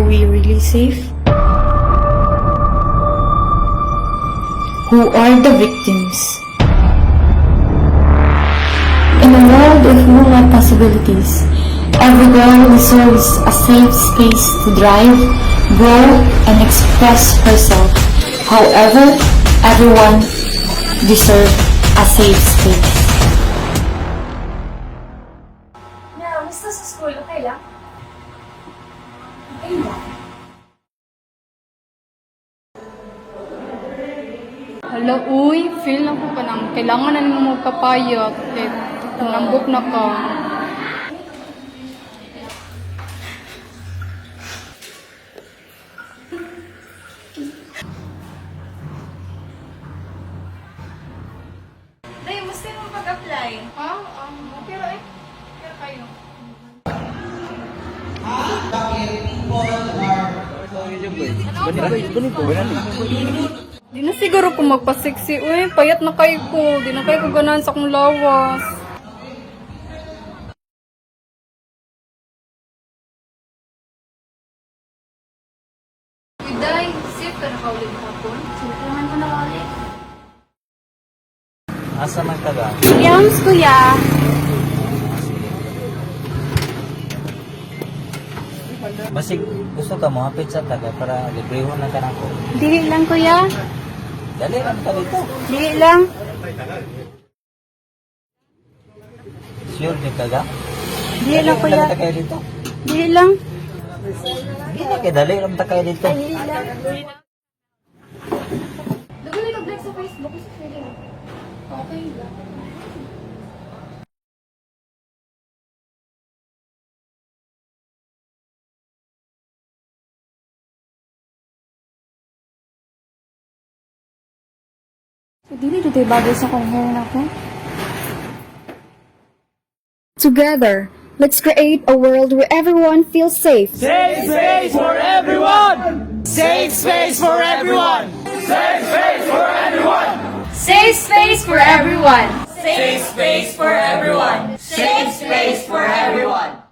we really safe? Who are the victims? In a world of moonlight possibilities, every girl deserves a safe space to drive, grow, and express herself. However, everyone deserves a safe space. Kamusta sa school? Okay lang? Okay lang. Hala, uy, feel na ko pa nang kailangan na mo magpapayat. Eh, nambok na ka. Day, musta yung mag-apply? Ha? Okay ra eh. Kaya kayo. Di na siguro ko magpa-sexy. Uy, payat na kayo ko. Di na kayo ko ganahan sa akong lawas. Uy, Day, safe ka na kaulit hapon? Safe naman ko na ulit. Asa man ka ba? Yams, kuya. Basig gusto ka mo hapit sa taga para librehon na ka na ko. Dili lang, kuya. Dali lang ka dito. Dili lang. Sure di ka ga? Dili lang, kuya. Dali kayo dito. Dili lang. Hindi kay dali lang ta kayo dito. Dili lang. Dugay nag-like sa Facebook. Okay lang. Dili dito bagay sa kong hair na ko. Together, let's create a world where everyone feels safe. Safe space for everyone! Safe space for everyone! Safe space for everyone! Safe space for everyone. Safe space for everyone! Safe space for everyone!